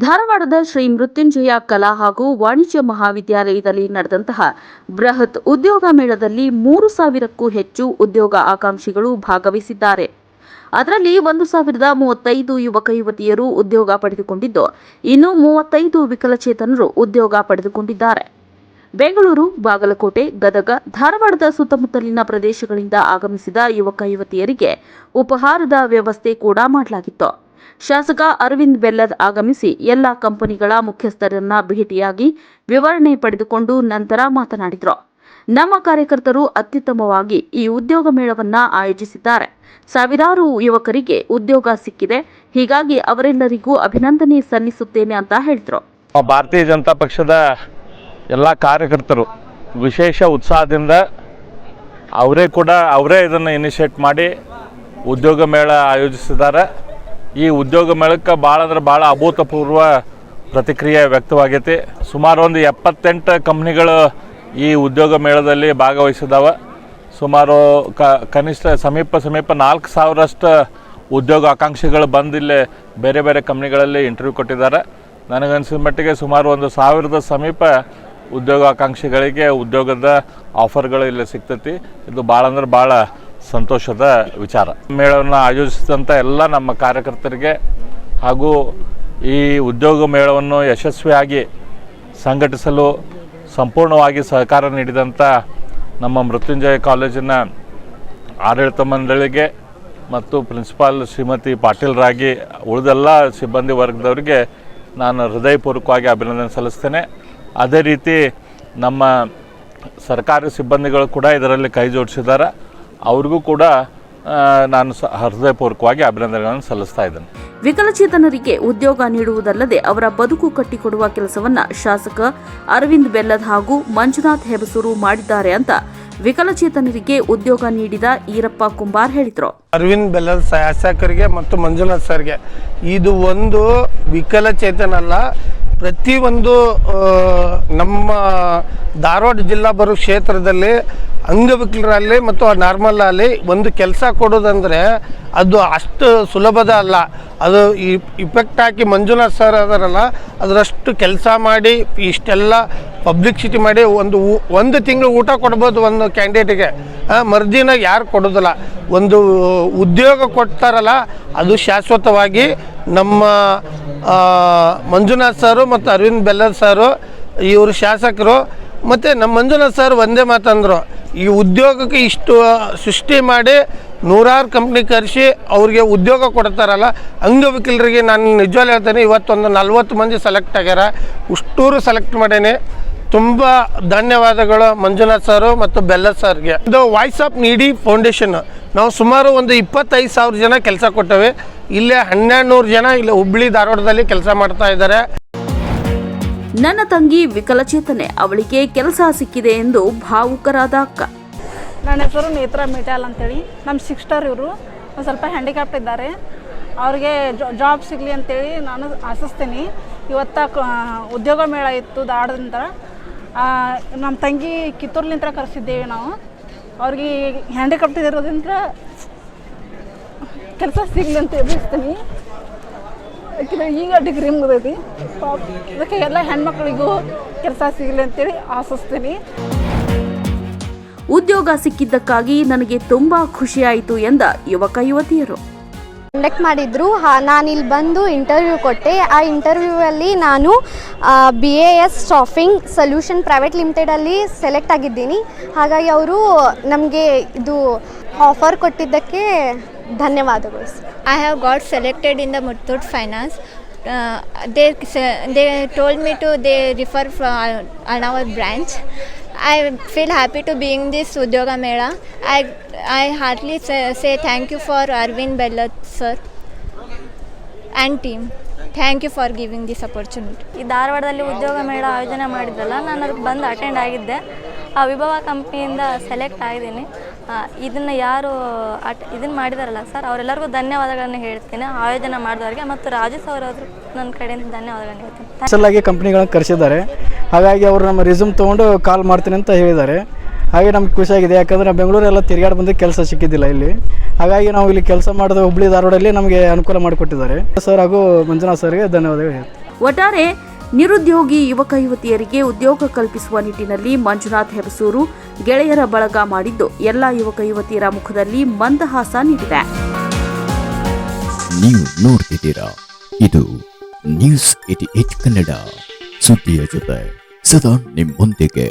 ಧಾರವಾಡದ ಶ್ರೀ ಮೃತ್ಯುಂಜಯ ಕಲಾ ಹಾಗೂ ವಾಣಿಜ್ಯ ಮಹಾವಿದ್ಯಾಲಯದಲ್ಲಿ ನಡೆದಂತಹ ಬೃಹತ್ ಉದ್ಯೋಗ ಮೇಳದಲ್ಲಿ 3,000ಕ್ಕೂ ಹೆಚ್ಚು ಉದ್ಯೋಗ ಆಕಾಂಕ್ಷಿಗಳು ಭಾಗವಹಿಸಿದ್ದಾರೆ. ಅದರಲ್ಲಿ 1,035 ಯುವಕ ಯುವತಿಯರು ಉದ್ಯೋಗ ಪಡೆದುಕೊಂಡಿದ್ದು, ಇನ್ನು 35 ವಿಕಲಚೇತನರು ಉದ್ಯೋಗ ಪಡೆದುಕೊಂಡಿದ್ದಾರೆ. ಬೆಂಗಳೂರು, ಬಾಗಲಕೋಟೆ, ಗದಗ, ಧಾರವಾಡದ ಸುತ್ತಮುತ್ತಲಿನ ಪ್ರದೇಶಗಳಿಂದ ಆಗಮಿಸಿದ ಯುವಕ ಯುವತಿಯರಿಗೆ ಉಪಹಾರದ ವ್ಯವಸ್ಥೆ ಕೂಡ ಮಾಡಲಾಗಿತ್ತು. ಶಾಸಕ ಅರವಿಂದ್ ಬೆಲ್ಲದ್ ಆಗಮಿಸಿ ಎಲ್ಲ ಕಂಪನಿಗಳ ಮುಖ್ಯಸ್ಥರನ್ನ ಭೇಟಿಯಾಗಿ ವಿವರಣೆ ಪಡೆದುಕೊಂಡು ನಂತರ ಮಾತನಾಡಿದರು. ನಮ್ಮ ಕಾರ್ಯಕರ್ತರು ಅತ್ಯುತ್ತಮವಾಗಿ ಈ ಉದ್ಯೋಗ ಮೇಳವನ್ನ ಆಯೋಜಿಸಿದ್ದಾರೆ. ಸಾವಿರಾರು ಯುವಕರಿಗೆ ಉದ್ಯೋಗ ಸಿಕ್ಕಿದೆ. ಹೀಗಾಗಿ ಅವರೆಲ್ಲರಿಗೂ ಅಭಿನಂದನೆ ಸಲ್ಲಿಸುತ್ತೇನೆ ಅಂತ ಹೇಳಿದರು. ಭಾರತೀಯ ಜನತಾ ಪಕ್ಷದ ಎಲ್ಲ ಕಾರ್ಯಕರ್ತರು ವಿಶೇಷ ಉತ್ಸಾಹದಿಂದ ಅವರೇ ಇದನ್ನು ಇನಿಷಿಯೇಟ್ ಮಾಡಿ ಉದ್ಯೋಗ ಮೇಳ ಆಯೋಜಿಸಿದ್ದಾರೆ. ಈ ಉದ್ಯೋಗ ಮೇಳಕ್ಕೆ ಭಾಳ ಅಭೂತಪೂರ್ವ ಪ್ರತಿಕ್ರಿಯೆ ವ್ಯಕ್ತವಾಗೈತಿ. ಸುಮಾರು ಒಂದು 78 ಕಂಪ್ನಿಗಳು ಈ ಉದ್ಯೋಗ ಮೇಳದಲ್ಲಿ ಭಾಗವಹಿಸಿದಾವೆ. ಸುಮಾರು ಕನಿಷ್ಠ ಸಮೀಪ 4,000ರಷ್ಟು ಉದ್ಯೋಗ ಆಕಾಂಕ್ಷಿಗಳು ಬಂದಿಲ್ಲಿ ಬೇರೆ ಬೇರೆ ಕಂಪ್ನಿಗಳಲ್ಲಿ ಇಂಟರ್ವ್ಯೂ ಕೊಟ್ಟಿದ್ದಾರೆ. ನನಗನ್ಸಿದ ಮಟ್ಟಿಗೆ ಸುಮಾರು 1,000ದ ಸಮೀಪ ಉದ್ಯೋಗ ಆಕಾಂಕ್ಷಿಗಳಿಗೆ ಉದ್ಯೋಗದ ಆಫರ್ಗಳು ಇಲ್ಲಿ ಸಿಗ್ತೈತಿ. ಇದು ಭಾಳ ಸಂತೋಷದ ವಿಚಾರ. ಮೇಳವನ್ನು ಆಯೋಜಿಸಿದಂಥ ಎಲ್ಲ ನಮ್ಮ ಕಾರ್ಯಕರ್ತರಿಗೆ ಹಾಗೂ ಈ ಉದ್ಯೋಗ ಮೇಳವನ್ನು ಯಶಸ್ವಿಯಾಗಿ ಸಂಘಟಿಸಲು ಸಂಪೂರ್ಣವಾಗಿ ಸಹಕಾರ ನೀಡಿದಂಥ ನಮ್ಮ ಮೃತ್ಯುಂಜಯ ಕಾಲೇಜಿನ ಆಡಳಿತ ಮಂಡಳಿಗೆ ಮತ್ತು ಪ್ರಿನ್ಸಿಪಾಲ್ ಶ್ರೀಮತಿ ಪಾಟೀಲ್ ರಾಗಿ ಉಳಿದೆಲ್ಲ ಸಿಬ್ಬಂದಿ ವರ್ಗದವರಿಗೆ ನಾನು ಹೃದಯಪೂರ್ವಕವಾಗಿ ಅಭಿನಂದನೆ ಸಲ್ಲಿಸ್ತೇನೆ. ಅದೇ ರೀತಿ ನಮ್ಮ ಸರ್ಕಾರಿ ಸಿಬ್ಬಂದಿಗಳು ಕೂಡ ಇದರಲ್ಲಿ ಕೈ ಜೋಡಿಸಿದ್ದಾರೆ. ಅವ್ರಿಗೂ ಕೂಡ ನಾನು ಹೃದಯಪೂರ್ವಕವಾಗಿ ಅಭಿನಂದನೆಗಳನ್ನು ಸಲ್ಲಿಸ್ತಾ ಇದ್ದೇನೆ. ವಿಕಲಚೇತನರಿಗೆ ಉದ್ಯೋಗ ನೀಡುವುದಲ್ಲದೆ ಅವರ ಬದುಕು ಕಟ್ಟಿಕೊಡುವ ಕೆಲಸವನ್ನ ಶಾಸಕ ಅರವಿಂದ್ ಬೆಲ್ಲದ್ ಹಾಗೂ ಮಂಜುನಾಥ್ ಹೆಬಸೂರು ಮಾಡಿದ್ದಾರೆ ಅಂತ ವಿಕಲಚೇತನರಿಗೆ ಉದ್ಯೋಗ ನೀಡಿದ ಈರಪ್ಪ ಕುಂಬಾರ್ ಹೇಳಿದರು. ಅರವಿಂದ್ ಬೆಲ್ಲದ್ ಶಾಸಕರಿಗೆ ಮತ್ತು ಮಂಜುನಾಥ್ ಸರ್ಗೆ ಇದು ಒಂದು ವಿಕಲಚೇತನಲ್ಲ, ಪ್ರತಿಯೊಂದು ನಮ್ಮ ಧಾರವಾಡ ಜಿಲ್ಲಾ ಬರೋ ಕ್ಷೇತ್ರದಲ್ಲಿ ಅಂಗವಿಕಲರಲ್ಲಿ ಮತ್ತು ನಾರ್ಮಲ್ ಅಲ್ಲಿ ಒಂದು ಕೆಲಸ ಕೊಡೋದಂದರೆ ಅದು ಅಷ್ಟು ಸುಲಭದ ಅಲ್ಲ. ಅದು ಇಫೆಕ್ಟ್ ಹಾಕಿ ಮಂಜುನಾಥ್ ಸರ್ ಅದರಲ್ಲ, ಅದರಷ್ಟು ಕೆಲಸ ಮಾಡಿ ಇಷ್ಟೆಲ್ಲ ಪಬ್ಲಿಸಿಟಿ ಮಾಡಿ ಒಂದು ತಿಂಗಳು ಊಟ ಕೊಡ್ಬೋದು ಒಂದು ಕ್ಯಾಂಡಿಡೇಟಿಗೆ. ಮರುದಿನ ಯಾರು ಕೊಡೋದಿಲ್ಲ. ಒಂದು ಉದ್ಯೋಗ ಕೊಡ್ತಾರಲ್ಲ ಅದು ಶಾಶ್ವತವಾಗಿ ನಮ್ಮ ಮಂಜುನಾಥ್ ಸರು ಮತ್ತು ಅರವಿಂದ್ ಬೆಲ್ಲದ್ ಸರು ಇವರು ಶಾಸಕರು ಮತ್ತು ನಮ್ಮ ಮಂಜುನಾಥ್ ಸರ್ ಒಂದೇ ಮಾತಂದರು, ಈ ಉದ್ಯೋಗಕ್ಕೆ ಇಷ್ಟು ಸೃಷ್ಟಿ ಮಾಡಿ 100 ಕಂಪ್ನಿ ಕರೆಸಿ ಅವ್ರಿಗೆ ಉದ್ಯೋಗ ಕೊಡ್ತಾರಲ್ಲ ಅಂಗವಿಕಲರಿಗೆ ನಾನು ನಿಜವಾಗ್ಲೂ ಹೇಳ್ತೇನೆ, ಇವತ್ತೊಂದು 40 ಮಂದಿ ಸೆಲೆಕ್ಟ್ ಆಗ್ಯಾರ, ಉಷ್ಟೂರು ಸೆಲೆಕ್ಟ್ ಮಾಡೇನೆ. ತುಂಬ ಧನ್ಯವಾದಗಳು ಮಂಜುನಾಥ್ ಸರು ಮತ್ತು ಬೆಲ್ಲದ್ ಸರ್ಗೆ. ಇದು ವಾಯ್ಸ್ ಆಫ್ ನೀಡಿ ಫೌಂಡೇಶನ್ ನಾವು ಸುಮಾರು ಒಂದು 25,000 ಜನ ಕೆಲಸ ಕೊಟ್ಟೇವೆ. ಇಲ್ಲೇ 1,200 ಜನ ಇಲ್ಲಿ ಹುಬ್ಬಳ್ಳಿ ಧಾರವಾಡದಲ್ಲಿ ಕೆಲಸ ಮಾಡ್ತಾ ಇದ್ದಾರೆ. ನನ್ನ ತಂಗಿ ವಿಕಲಚೇತನೆ, ಅವಳಿಗೆ ಕೆಲಸ ಸಿಕ್ಕಿದೆ ಎಂದು ಭಾವುಕರಾದ ಅಕ್ಕ. ನನ್ನ ಹೆಸರು ನೇತ್ರ ಮಿಟಾಲ್ ಅಂತೇಳಿ. ನಮ್ಮ ಸಿಸ್ಟರ್ ಇವರು ಒಂದು ಸ್ವಲ್ಪ ಹ್ಯಾಂಡಿಕ್ಯಾಪ್ಟ್ ಇದ್ದಾರೆ. ಅವ್ರಿಗೆ ಜಾಬ್ ಸಿಗಲಿ ಅಂತೇಳಿ ನಾನು ಆಶಿಸ್ತೀನಿ. ಇವತ್ತು ಉದ್ಯೋಗ ಮೇಳ ಇತ್ತು ಧಾರವಾಡದಿಂದ. ನಮ್ಮ ತಂಗಿ ಕಿತ್ತೂರ್ಲಿಂದ ಕರೆಸಿದ್ದೇವೆ ನಾವು. ಅವ್ರಿಗೆ ಹ್ಯಾಂಡಿಕ್ಯಾಪ್ಟ್ ಇರೋದ್ರಿಂದ ಕೆಲಸ ಸಿಗಲಿ ಅಂತ ಎದುರಿಸ್ತೀನಿ. ಈಗ ಡಿಗ್ರಿ ಮುಗಿದೈತಿ. ಅದಕ್ಕೆ ಎಲ್ಲ ಹೆಣ್ಮಕ್ಳಿಗೂ ಕೆಲಸ ಸಿಗಲಿ ಅಂತೇಳಿ ಆಶಿಸ್ತೀನಿ. ಉದ್ಯೋಗ ಸಿಕ್ಕಿದ್ದಕ್ಕಾಗಿ ನನಗೆ ತುಂಬಾ ಖುಷಿಯಾಯಿತು ಎಂದ ಯುವಕ ಯುವತಿಯರು. ಕಂಡಕ್ಟ್ ಮಾಡಿದ್ರು. ನಾನು ಇಲ್ಲಿ ಬಂದು ಇಂಟರ್ವ್ಯೂ ಕೊಟ್ಟೆ. ಆ ಇಂಟರ್ವ್ಯೂವಲ್ಲಿ ನಾನು BAS ಸ್ಟಾಫಿಂಗ್ ಸೊಲ್ಯೂಷನ್ ಪ್ರೈವೇಟ್ ಲಿಮಿಟೆಡಲ್ಲಿ ಸೆಲೆಕ್ಟ್ ಆಗಿದ್ದೀನಿ. ಹಾಗಾಗಿ ಅವರು ನಮಗೆ ಇದು ಆಫರ್ ಕೊಟ್ಟಿದ್ದಕ್ಕೆ ಧನ್ಯವಾದಗಳು. I have got selected in the Muthoot Finance. They told me they refer from our branch. I feel happy to be in this Udyoga Mela. I heartily say thank you for Arvind Bellat sir and team. Thank you for giving this opportunity. ಈ ಧಾರವಾಡದಲ್ಲಿ ಉದ್ಯೋಗ ಮೇಳ ಆಯೋಜನೆ ಮಾಡಿದ್ರಲ್ಲ, ನಾನು ಅದಕ್ಕೆ ಬಂದು attend ಆಗಿದ್ದೆ. ಆ ವಿಭವ ಕಂಪ್ನಿಯಿಂದ ಸೆಲೆಕ್ಟ್ ಆಗಿದ್ದೀನಿ. ಇದನ್ನು ಯಾರು ಇದನ್ನು ಮಾಡಿದಾರಲ್ಲ ಸರ್, ಅವರೆಲ್ಲರಿಗೂ ಧನ್ಯವಾದಗಳನ್ನು ಹೇಳ್ತೀನಿ. ಆಯೋಜನೆ ಮಾಡಿದವ್ರಿಗೆ ಮತ್ತು ರಾಜೇಶ್ ಅವರಾದ್ರು ನನ್ನ ಕಡೆಯಿಂದ ಧನ್ಯವಾದಗಳನ್ನು ಹೇಳ್ತೀನಿ. ಸ್ಪೆಷಲಾಗಿ ಕಂಪ್ನಿಗಳನ್ನು ಕರೆಸಿದ್ದಾರೆ. ಹಾಗಾಗಿ ಅವರು ನಮ್ಮ ರಿಸ್ಯೂಮ್ ತೊಗೊಂಡು ಕಾಲ್ ಮಾಡ್ತೀನಿ ಅಂತ ಹೇಳಿದ್ದಾರೆ. ಹಾಗೆ ನಮ್ಗೆ ಖುಷಿಯಾಗಿದೆ. ಯಾಕಂದರೆ ನಾವು ಬೆಂಗಳೂರೆಲ್ಲ ತಿರುಗಾಡಿ ಬಂದು ಕೆಲಸ ಸಿಕ್ಕಿದ್ದಿಲ್ಲ ಇಲ್ಲಿ. ಹಾಗಾಗಿ ನಾವು ಇಲ್ಲಿ ಕೆಲಸ ಮಾಡಿದ ಹುಬ್ಬಳ್ಳಿ ಧಾರವಾಡಲ್ಲಿ ನಮಗೆ ಅನುಕೂಲ ಮಾಡಿಕೊಟ್ಟಿದ್ದಾರೆ. ಸರ್ ಹಾಗೂ ಮಂಜುನಾಥ್ ಸರ್ಗೆ ಧನ್ಯವಾದಗಳು ಹೇಳ್ತೀನಿ. ಒಟ್ಟಾರೆ ನಿರುದ್ಯೋಗಿ ಯುವಕ ಯುವತಿಯರಿಗೆ ಉದ್ಯೋಗ ಕಲ್ಪಿಸುವ ನಿಟ್ಟಿನಲ್ಲಿ ಮಂಜುನಾಥ್ ಹೆಬಸೂರು ಗೆಳೆಯರ ಬಳಗ ಮಾಡಿದ್ದು ಎಲ್ಲ ಯುವಕ ಯುವತಿಯರ ಮುಖದಲ್ಲಿ ಮಂದಹಾಸ ನೀಡಿದೆ. ನೀವು ನೋಡ್ತಿದ್ದೀರಾ, ಇದು ನ್ಯೂಸ್ 88 ಕನ್ನಡ, ಸುದ್ದಿಯ ಜೊತೆ ಸದಾ ನಿಮ್ಮೊಂದಿಗೆ.